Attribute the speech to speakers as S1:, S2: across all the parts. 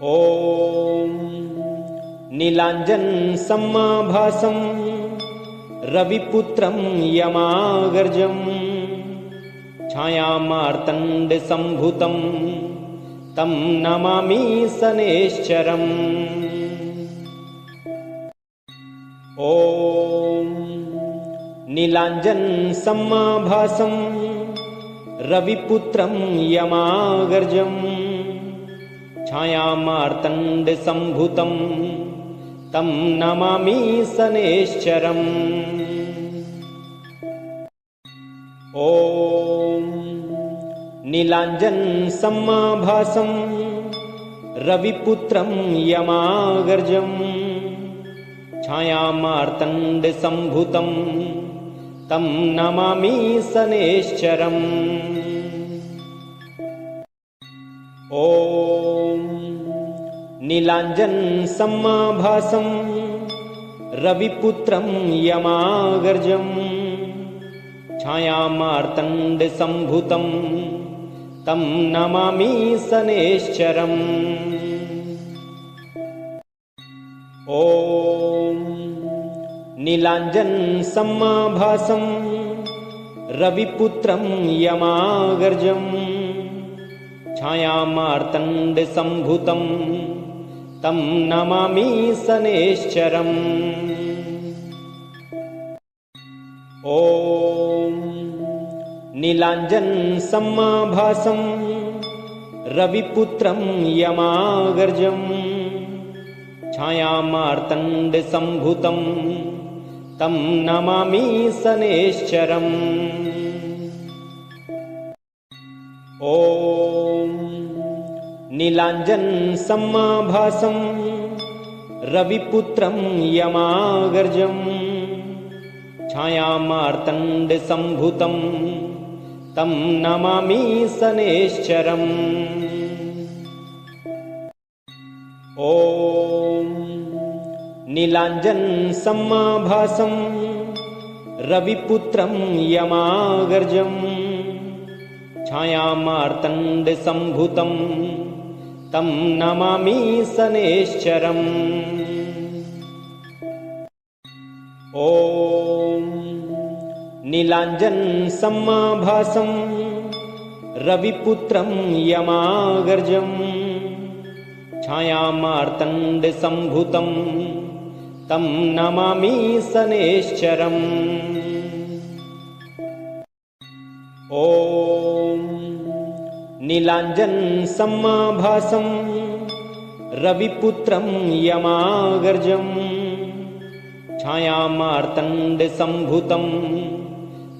S1: ॐ नीलाञ्जन सम्माभासं रविपुत्रं यमागर्जं छायामार्तण्डसम्भूतं तं नमामि शनैश्चरम्। ॐ नीलाञ्जन सम्माभासं रविपुत्रं यमागर्जं छायामार्तण्डसम्भूतं तं नमामि शनैश्चरम्। ॐ नीलाञ्जन सम्माभासं रविपुत्रं यमागर्जं छायामार्तण्डसम्भूतं तं नमामि शनैश्चरम्। ॐ नीलाञ्जन सम्माभासं रविपुत्रं यमागर्जं छायामार्तण्डसम्भूतं तं नमामि शनैश्चरम्। ॐ नीलाञ्जन सम्माभासं रविपुत्रं यमागर्जं छायामार्तण्डसम्भूतं तं नमामि शनैश्चरम्। ॐ नीलाञ्जन सम्माभासं रविपुत्रं यमागर्जं छायामार्तण्डसम्भूतं तं नमामि शनैश्चरम्। ॐ नीलाञ्जन सम्माभासं रविपुत्रं यमागर्जं छायामार्तण्डसम्भूतं तं नमामि शनैश्चरम्। ॐ नीलाञ्जन सम्माभासं रविपुत्रं यमागर्जं छायामार्तण्डसम्भूतं तं नमामि शनैश्चरम्। ॐ नीलाञ्जन सम्माभासं रविपुत्रं यमागर्जं छायामार्तण्डसम्भूतं तं नमामि शनैश्चरम्। ॐ नीलाञ्जन सम्माभासं रविपुत्रं यमागर्जं छायामार्तण्डसम्भूतं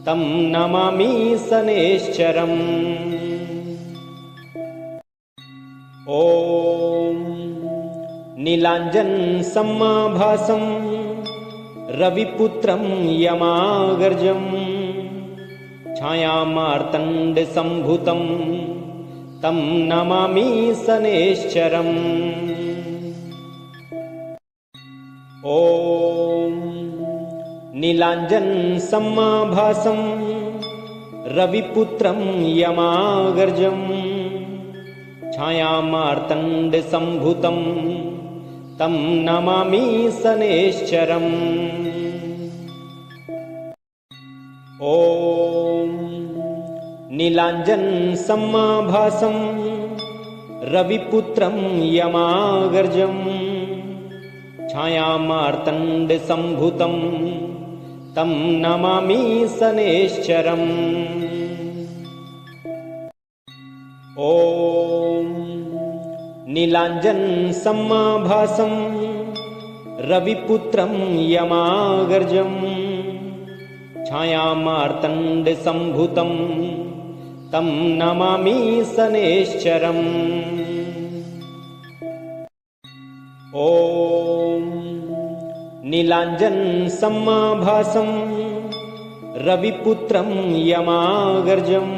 S1: तं नमामि शनैश्चरम्। ॐ नीलाञ्जन सम्माभासं रविपुत्रं यमागर्जं छायामार्तण्डसम्भूतं तं नमामि शनैश्चरम्। ॐ नीलाञ्जन सम्माभासं रविपुत्रं यमागर्जं छायामार्तण्डसम्भूतं तं नमामि शनैश्चरम्। ॐ नीलाञ्जन सम्माभासं रविपुत्रं यमागर्जं छायामार्तण्डसम्भूतं तं नमामि शनैश्चरम्। ॐ नीलाञ्जन सम्माभासं रविपुत्रं यमागर्जं छायामार्तण्डसम्भूतं तं नमामि शनैश्चरम्। ॐ नीलाञ्जन सम्माभासं रविपुत्रं यमागर्जं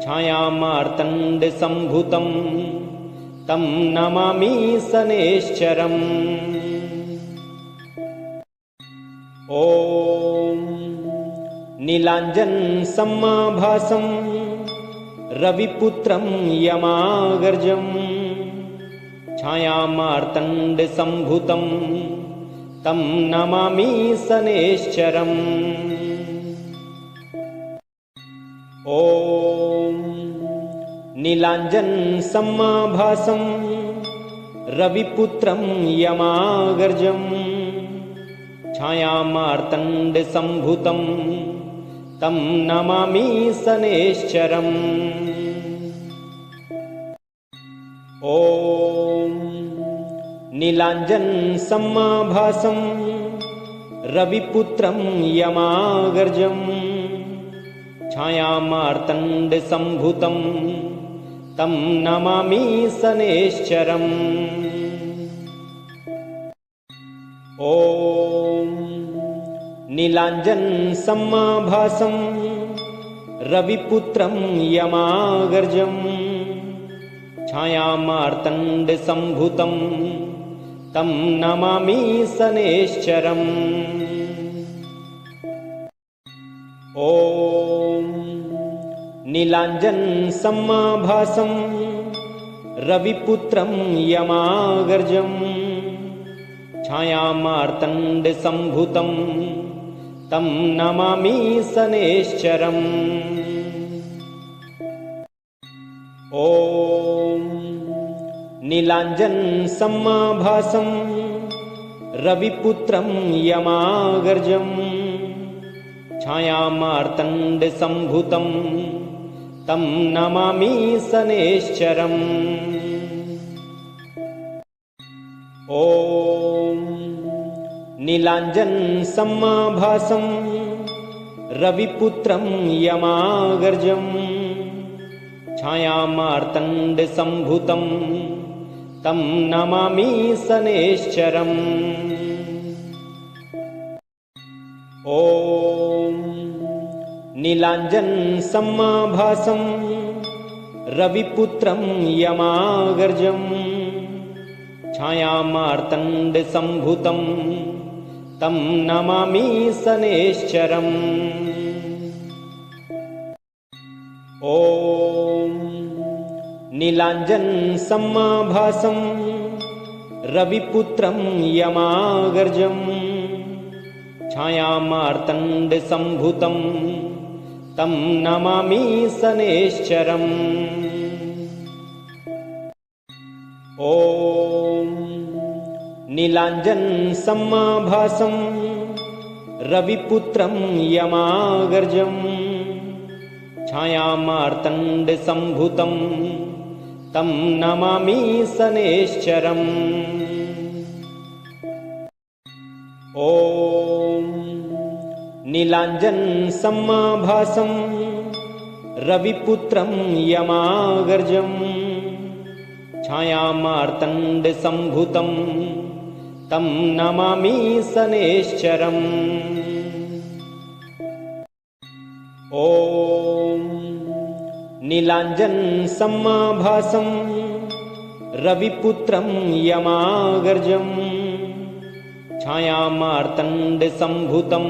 S1: छायामार्तण्डसम्भूतं तं नमामि शनैश्चरम्। ॐ नीलाञ्जन सम्माभासं रविपुत्रं यमागर्जं छायामार्तण्डसम्भूतं तं नमामि शनैश्चरम्। ॐ नीलाञ्जनसमाभासं रविपुत्रं यमागर्जं छायामार्तण्डसम्भूतं तं नमामि शनैश्चरम्। ॐ नीलाञ्जनसमाभासं रविपुत्रं यमागर्जं छायामार्तण्डसम्भूतं तं नमामि शनैश्चरम्। ॐ नीलाञ्जनसमाभासं रविपुत्रं यमागर्जं छायामार्तण्डसम्भूतं तं नमामि शनैश्चरम्। ॐ नीलाञ्जनसमाभासं रविपुत्रं यमागर्जं छायामार्तण्डसम्भूतं तं नमामि शनैश्चरम्। ॐ नीलाञ्जनसमाभासं रविपुत्रं यमागर्जं छायामार्तण्डसम्भूतं तं नमामि शनैश्चरम्। ॐ नीलाञ्जनसमाभासं रविपुत्रं यमागर्जं छायामार्तण्डसम्भूतं तं नमामि शनैश्चरम्। ॐ नीलाञ्जनसमाभासं रविपुत्रं यमागर्जं छायामार्तण्डसम्भूतं तं नमामि शनैश्चरम्। ॐ नीलाञ्जनसमाभासं रविपुत्रं यमागर्जं छायामार्तण्डसम्भूतं तं नमामि शनैश्चरम्। ॐ नीलाञ्जनसमाभासं रविपुत्रं यमागर्जं छायामार्तण्डसम्भूतं तं नमामि शनैश्चरम्। ॐ नीलाञ्जनसमाभासं रविपुत्रं यमागर्जं छायामार्तण्डसम्भूतं तं नमामि शनैश्चरम्। ॐ नीलाञ्जनसमाभासं रविपुत्रं यमागर्जं छायामार्तण्डसम्भूतं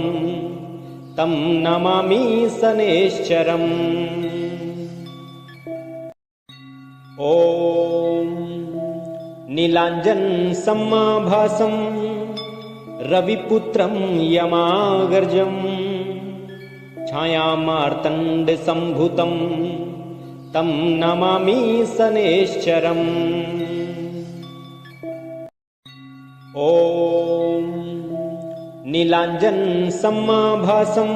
S1: तं नमामि शनैश्चरम्। ॐ नीलाञ्जनसमाभासं रविपुत्रं यमागर्जं छायामार्तण्डसम्भूतं तं नमामि शनैश्चरम्। ॐ नीलाञ्जनसमाभासं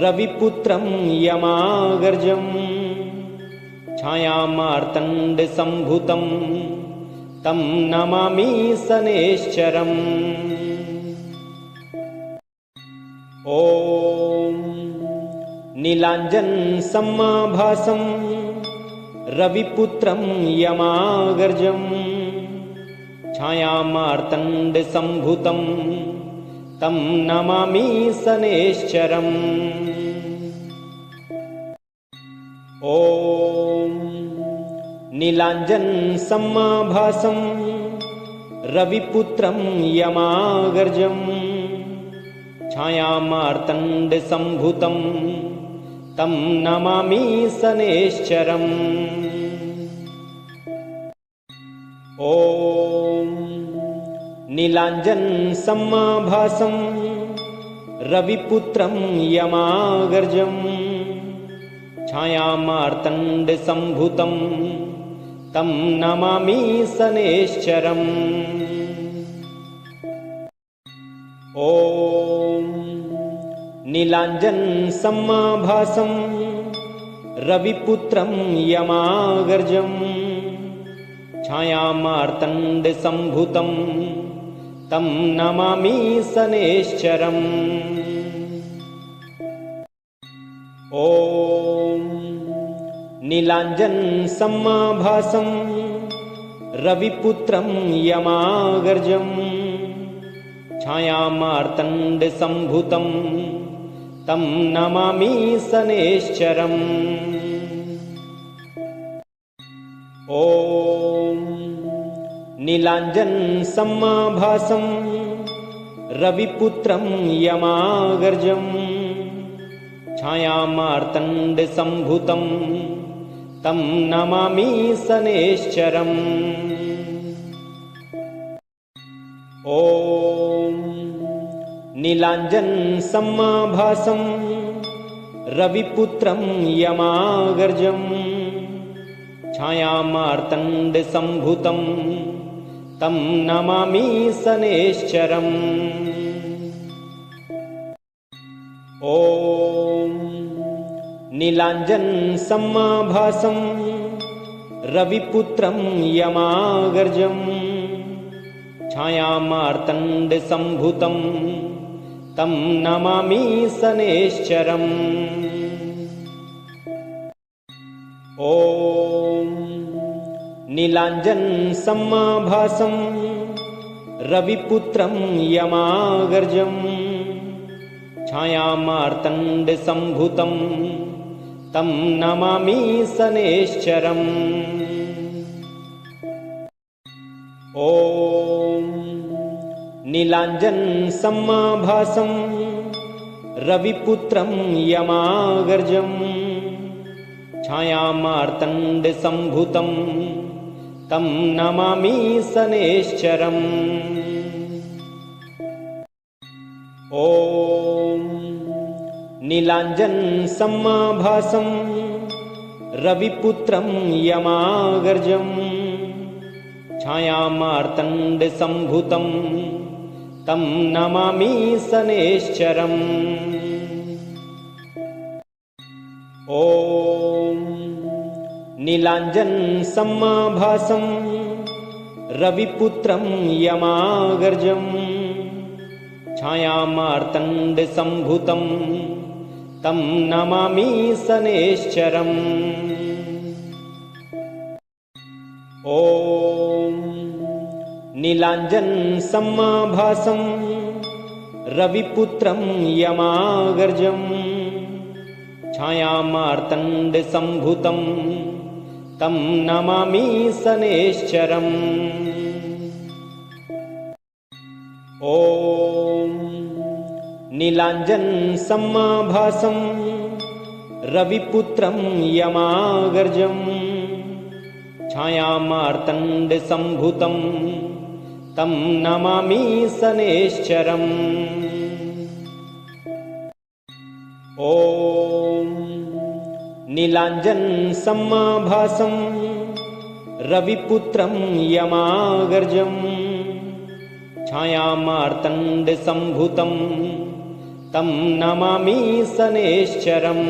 S1: रविपुत्रं यमागर्जं छायामार्तण्डसम्भूतं तं नमामि शनैश्चरम्। ॐ नीलाञ्जनसमाभासं रविपुत्रं यमागर्जं छायामार्तण्डसम्भूतं तं नमामि शनैश्चरम्। ॐ नीलाञ्जनसमाभासं रविपुत्रं यमागर्जं छायामार्तण्डसम्भूतं तं नमामि शनैश्चरम्। ॐ ॐ नीलाञ्जन सम्माभासं रविपुत्रं यमागर्जं छायामार्तण्डसम्भूतं तं नमामि शनैश्चरम्। ॐ नीलाञ्जन सम्माभासं रविपुत्रं यमागर्जं छायामार्तण्डसम्भूतं तं नमामि शनैश्चरम्। ॐ नीलाञ्जन सम्माभासं रविपुत्रं यमागर्जं छायामार्तण्डसम्भूतं तं नमामि शनैश्चरम्। ॐ नीलाञ्जन सम्माभासं रविपुत्रं यमागर्जं छायामार्तण्डसम्भूतं तं नमामि शनैश्चरम्। ॐ नीलाञ्जन सम्माभासं रविपुत्रं यमागर्जं छायामार्तण्डसम्भूतं तं नमामि शनैश्चरम्। ॐ नीलाञ्जन सम्माभासं रविपुत्रं यमागर्जं छायामार्तण्डसम्भूतं तं नमामि शनैश्चरम्। ॐ नीलाञ्जन सम्माभासं रविपुत्रं यमागर्जं छायामार्तण्डसम्भूतं तं नमामि शनैश्चरम्। ॐ नीलाञ्जन सम्माभासं रविपुत्रं यमागर्जं छायामार्तण्डसम्भूतं तं नमामि शनैश्चरम्। ॐ नीलाञ्जन सम्माभासं रविपुत्रं यमागर्जं छायामार्तण्डसम्भूतं तं नमामि शनैश्चरम्। ॐ नीलाञ्जन सम्माभासं रविपुत्रं यमागर्जं छायामार्तण्डसम्भूतं तं नमामि शनैश्चरम्। ॐ नीलाञ्जन सम्माभासं रविपुत्रं यमागर्जं छायामार्तण्डसम्भूतं तं नमामि शनैश्चरम्। ॐ नीलाञ्जन सम्माभासं रविपुत्रं यमागर्जं छायामार्तण्डसम्भूतं तं नमामि शनैश्चरम्। ॐ नीलाञ्जन सम्माभासं रविपुत्रं यमागर्जं छायामार्तण्डसम्भूतं तं नमामि शनैश्चरम्।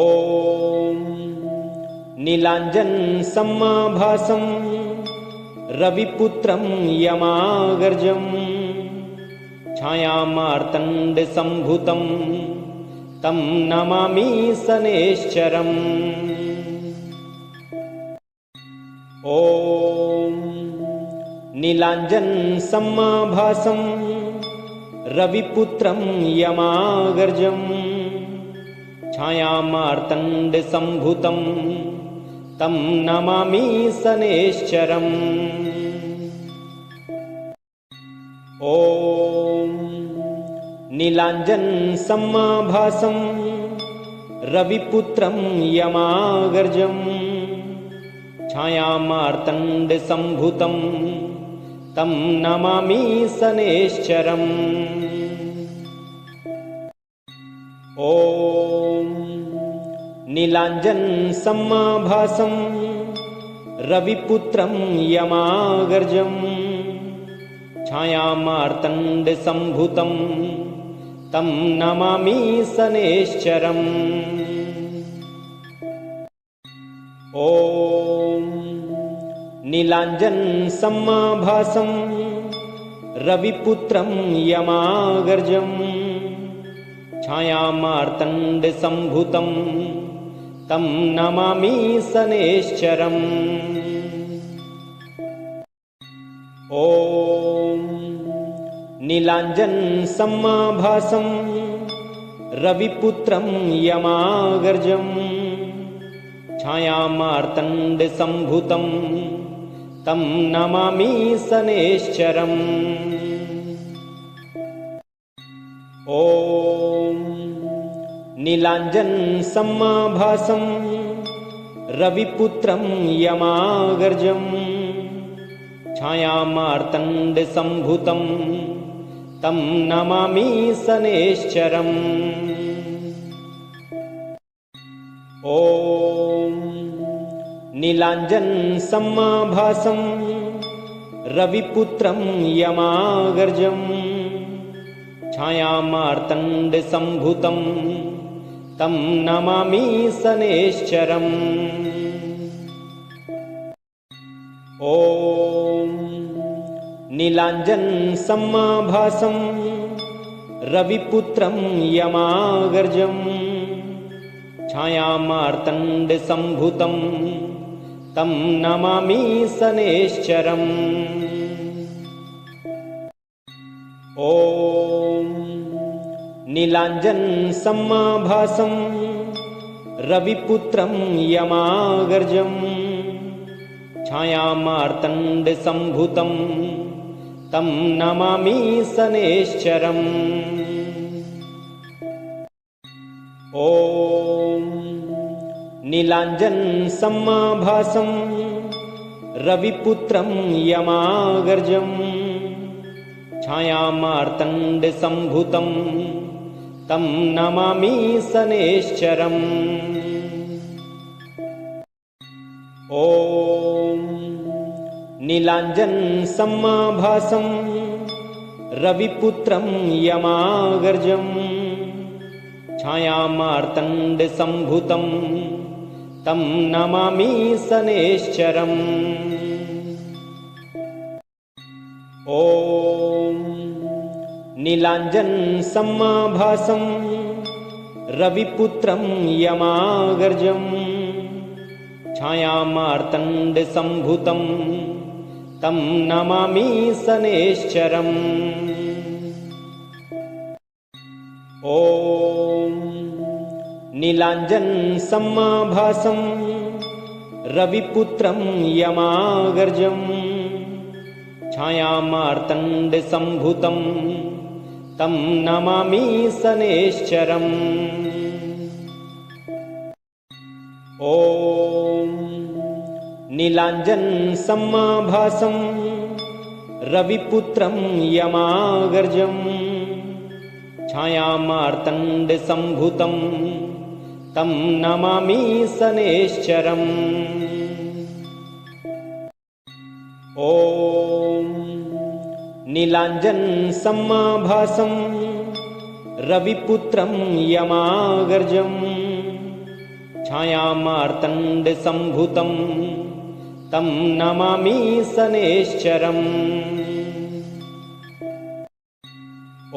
S1: ॐ नीलाञ्जन सम्माभासं रविपुत्रं यमागर्जं छायामार्तण्डसम्भूतं तं नमामि शनैश्चरम्। ॐ नीलाञ्जन सम्माभासं रविपुत्रं यमागर्जं छायामार्तण्डसम्भूतं तं नमामि शनैश्चरम्। ॐ नीलाञ्जन सम्माभासं रविपुत्रं यमागर्जं छायामार्तण्डसम्भूतं तं नमामि शनैश्चरम्। ॐ नीलाञ्जनसमाभासं रविपुत्रं यमागर्जं छायामार्तण्डसम्भूतं तं नमामि शनैश्चरम्। ॐ नीलाञ्जनसमाभासं रविपुत्रं यमागर्जं छायामार्तण्डसम्भूतं तं नमामि शनैश्चरम्। ॐ नीलाञ्जनसमाभासं रविपुत्रं यमागर्जं छायामार्तण्डसम्भूतं तं नमामि शनैश्चरम्। ॐ नीलाञ्जनसमाभासं रविपुत्रं यमागर्जं छायामार्तण्डसम्भूतं तं नमामि शनैश्चरम्। ॐ नीलाञ्जनसमाभासं रविपुत्रं यमागर्जं छायामार्तण्डसम्भूतं तं नमामि शनैश्चरम्। ॐ नीलाञ्जनसमाभासं रविपुत्रं यमागर्जं छायामार्तण्डसम्भूतं तं नमामि शनैश्चरम्। ॐ नीलाञ्जनसमाभासं रविपुत्रं यमागर्जं छायामार्तण्डसम्भूतं तं नमामि शनैश्चरम्। ॐ नीलाञ्जनसमाभासं रविपुत्रं यमागर्जं छायामार्तण्डसम्भूतं तं नमामि शनैश्चरम्। ॐ नीलाञ्जनसमाभासं रविपुत्रं यमागर्जं छायामार्तण्डसम्भूतं तं नमामि शनैश्चरम्। ॐ नीलाञ्जनसमाभासं रविपुत्रं यमागर्जं छायामार्तण्डसम्भूतं तं नमामि शनैश्चरम्। ॐ नीलाञ्जनसमाभासं रविपुत्रं यमागर्जं छायामार्तण्डसम्भूतं तं नमामि शनैश्चरम्। ॐ नीलाञ्जनसमाभासं रविपुत्रं यमागर्जं छायामार्तण्डसम्भूतं तं नमामि शनैश्चरम्। ॐ नीलाञ्जनसमाभासं रविपुत्रं यमागर्जं छायामार्तण्डसम्भूतं तं नमामि शनैश्चरम्।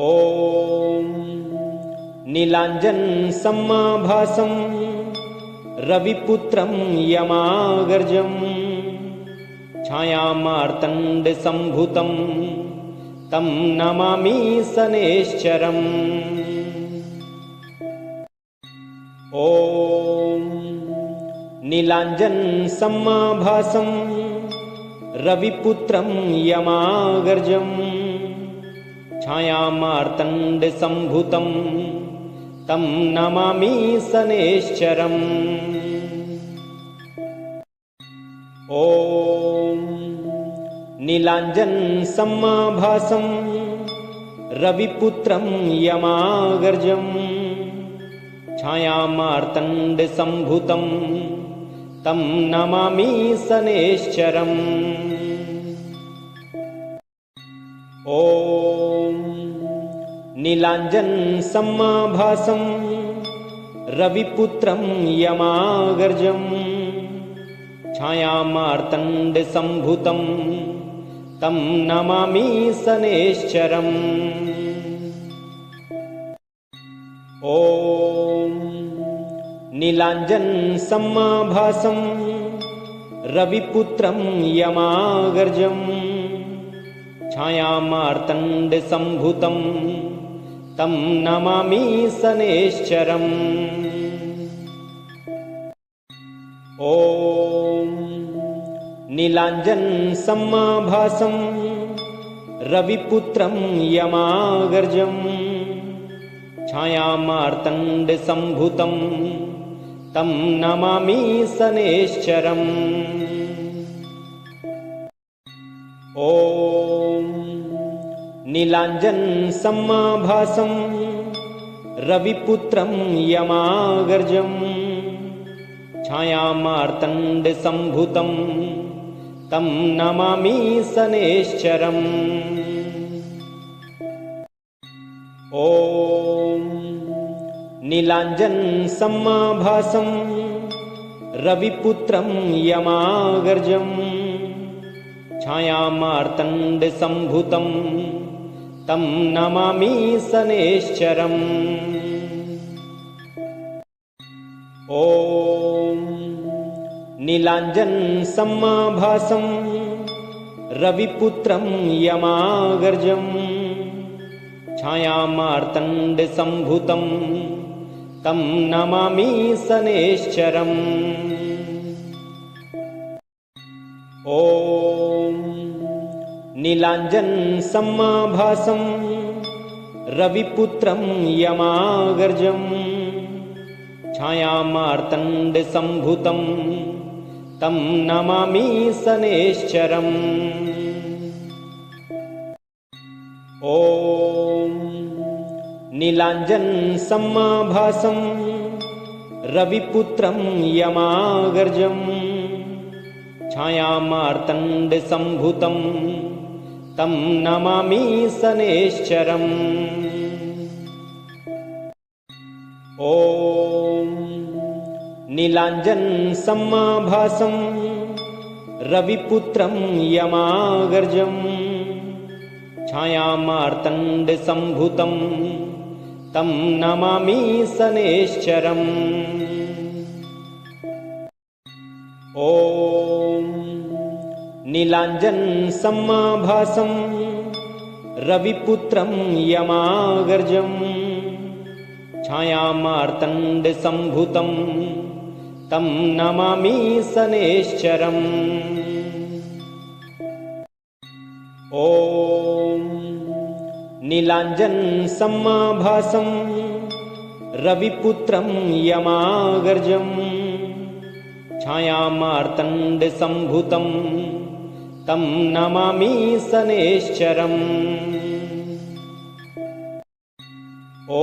S1: ॐ नीलाञ्जनसमाभासं रविपुत्रं यमागर्जं छायामार्तण्डसम्भूतं तं नमामि शनैश्चरम्। ॐ नीलाञ्जनसमाभासं रविपुत्रं यमागर्जं छायामार्तण्डसम्भूतं तं नमामि शनैश्चरम्। ॐ ॐ नीलाञ्जनसमाभासं रविपुत्रं यमागर्जं छायामार्तण्डसम्भूतं तं नमामि शनैश्चरम्। ॐ नीलाञ्जनसमाभासं रविपुत्रं यमागर्जं छायामार्तण्डसम्भूतं तं नमामि शनैश्चरम्। ॐ नीलाञ्जनसमाभासं रविपुत्रं यमागर्जं छायामार्तण्डसम्भूतं तं नमामि शनैश्चरम्। ॐ नीलाञ्जनसमाभासं रविपुत्रं यमागर्जं छायामार्तण्डसम्भूतं तं नमामि शनैश्चरम्। ॐ नीलाञ्जनसमाभासं रविपुत्रं यमागर्जं छायामार्तण्डसम्भूतं तं नमामि शनैश्चरम्। ॐ नीलाञ्जनसमाभासं रविपुत्रं यमागर्जं छायामार्तण्डसम्भूतं तं नमामि शनैश्चरम्। ॐ नीलाञ्जनसमाभासं रविपुत्रं यमागर्जं छायामार्तण्डसम्भूतं तं नमामि शनैश्चरम्। ॐ नीलाञ्जनसमाभासं रविपुत्रं यमागर्जं छायामार्तण्डसम्भूतं तं नमामि शनैश्चरम्। ॐ नीलाञ्जनसमाभासं रविपुत्रं यमागर्जं छायामार्तण्डसम्भूतं तं नमामि शनैश्चरम्। ॐ नीलाञ्जनसमाभासं रविपुत्रं यमागर्जं छायामार्तण्डसम्भूतं तं नमामि शनैश्चरम्। ॐ नीलाञ्जनसमाभासं रविपुत्रं यमागर्जं छायामार्तण्डसम्भूतं तं नमामि शनैश्चरम्। ॐ नीलाञ्जनसमाभासं रविपुत्रं यमागर्जं छायामार्तण्डसम्भूतं तं नमामि शनैश्चरम्। ॐ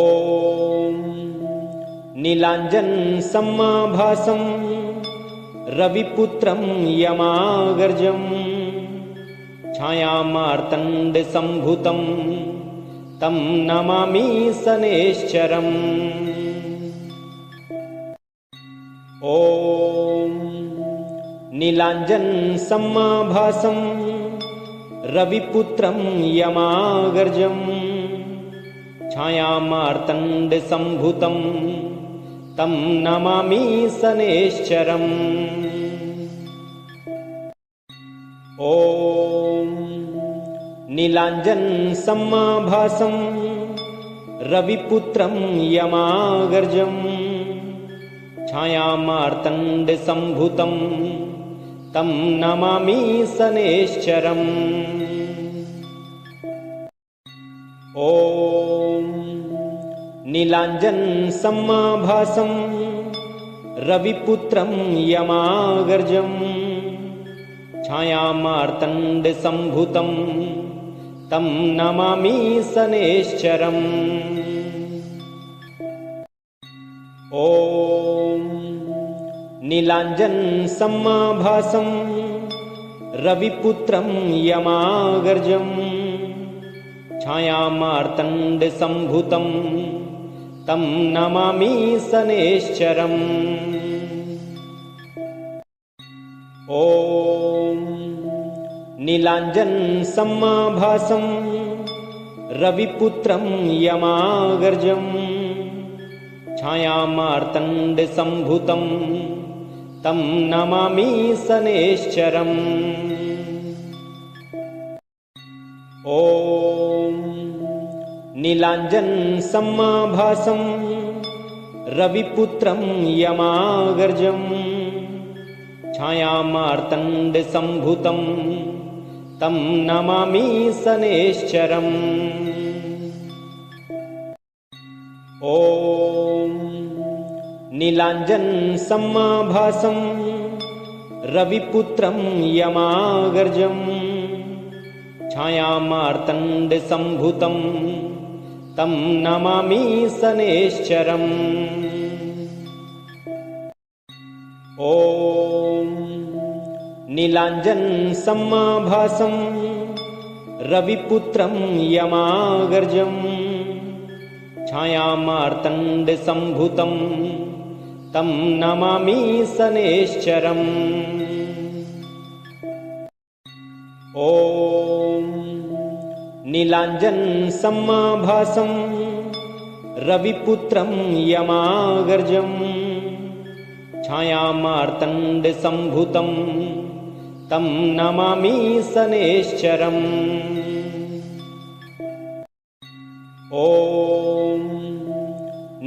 S1: नीलाञ्जनसमाभासं रविपुत्रं यमागर्जं छायामार्तण्डसम्भूतं तं नमामि शनैश्चरम्। ॐ नीलाञ्जनसमाभासं रविपुत्रं यमागर्जं छायामार्तण्डसम्भूतं तं नमामि शनैश्चरम्। ॐ नीलाञ्जनसमाभासं रविपुत्रं यमागर्जं छायामार्तण्डसम्भूतं तं नमामि शनैश्चरम्। ॐ नीलाञ्जनसमाभासं रविपुत्रं यमागर्जं छायामार्तण्डसम्भूतं तं नमामि शनैश्चरम्। ॐ नीलाञ्जनसमाभासं रविपुत्रं यमागर्जं छायामार्तण्डसम्भूतं तं नमामि शनैश्चरम्। ॐ नीलाञ्जनसमाभासं रविपुत्रं यमागर्जं छायामार्तण्डसम्भूतं तं नमामि शनैश्चरम्। ॐ नीलाञ्जनसमाभासं रविपुत्रं यमागर्जं छायामार्तण्डसम्भूतं तं नमामि शनैश्चरम्। ॐ नीलाञ्जनसमाभासं रविपुत्रं यमागर्जं छायामार्तण्डसम्भूतं तं नमामि शनैश्चरम्। ॐ नीलाञ्जनसमाभासं रविपुत्रं यमागर्जं छायामार्तण्डसम्भूतं तं नमामि शनैश्चरम्। ॐ नीलाञ्जनसमाभासं रविपुत्रं यमागर्जं छायामार्तण्डसम्भूतं तं नमामि शनैश्चरम्। ॐ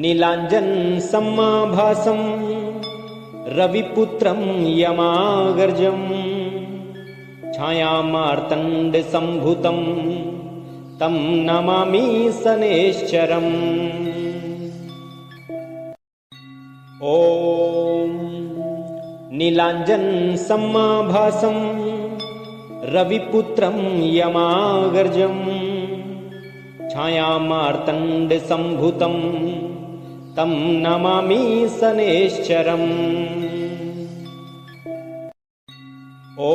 S1: नीलाञ्जनसमाभासं रविपुत्रं यमागर्जं छायामार्तण्डसम्भूतं तं नमामि शनैश्चरम्। ॐ नीलाञ्जनसमाभासं रविपुत्रं यमागर्जं छायामार्तण्डसम्भूतं तं नमामि शनैश्चरम्। ॐ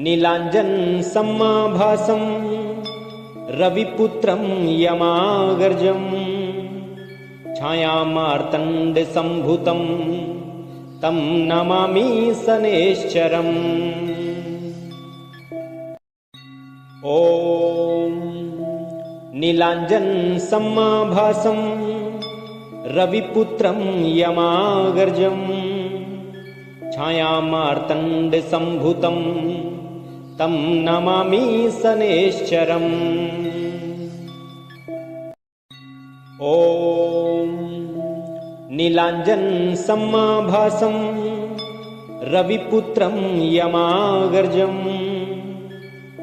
S1: नीलाञ्जनसमाभासं रविपुत्रं यमागर्जं छायामार्तण्डसम्भूतं तं नमामि शनैश्चरम्। ॐ नीलाञ्जनसमाभासं रविपुत्रं यमागर्जं छायामार्तण्डसम्भूतं तं नमामि शनैश्चरम्। ॐ नीलाञ्जनसमाभासं रविपुत्रं यमागर्जं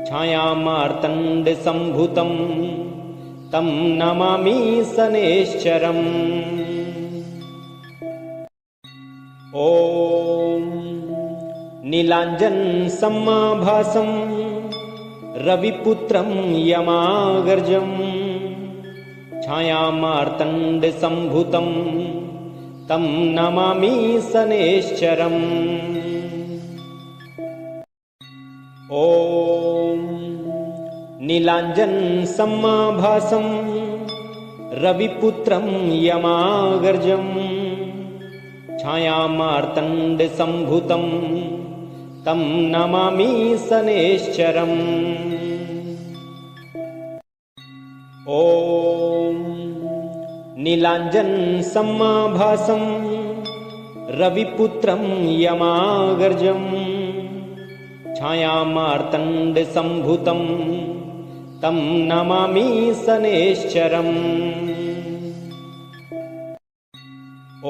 S1: छायामार्तण्डसम्भूतं तं नमामि शनैश्चरम्। ॐ नीलाञ्जनसमाभासं रविपुत्रं यमागर्जं छायामार्तण्डसम्भूतं तं नमामि शनैश्चरम्। ॐ नीलाञ्जनसमाभासं रविपुत्रं यमागर्जं छायामार्तण्डसम्भूतं तं नमामि शनैश्चरम्। ॐ नीलाञ्जनसमाभासं रविपुत्रं यमागर्जं छायामार्तण्डसम्भूतं तं नमामि शनैश्चरम्।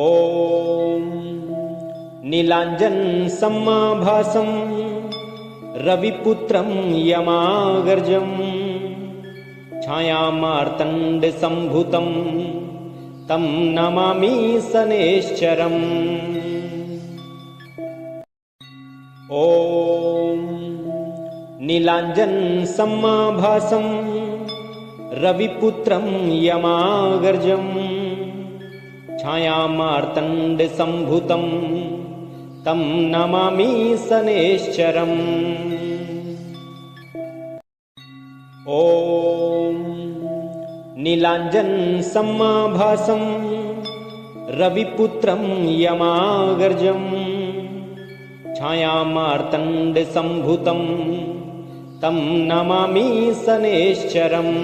S1: ॐ नीलाञ्जनसमाभासं रविपुत्रं यमागर्जं छायामार्तण्डसम्भूतं तं नमामि शनैश्चरम्। ॐ ॐ नीलाञ्जनसमाभासं रविपुत्रं यमागर्जं छायामार्तण्डसम्भूतं तं नमामि शनैश्चरम्। ॐ नीलाञ्जनसमाभासं रविपुत्रं यमागर्जं छायामार्तण्डसम्भूतं तं नमामि शनैश्चरम्।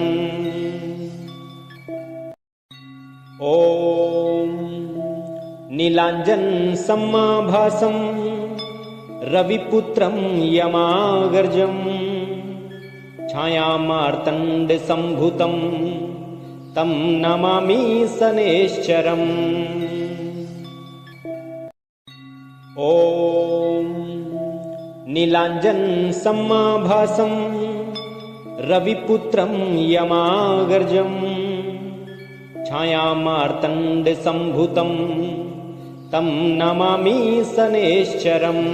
S1: ॐ नीलाञ्जनसमाभासं रविपुत्रं यमागर्जं छायामार्तण्डसम्भूतं तं नमामि शनैश्चरम्। ॐ नीलाञ्जनसमाभासं रविपुत्रं यमागर्जं छायामार्तण्डसम्भूतं तं नमामि शनैश्चरम्।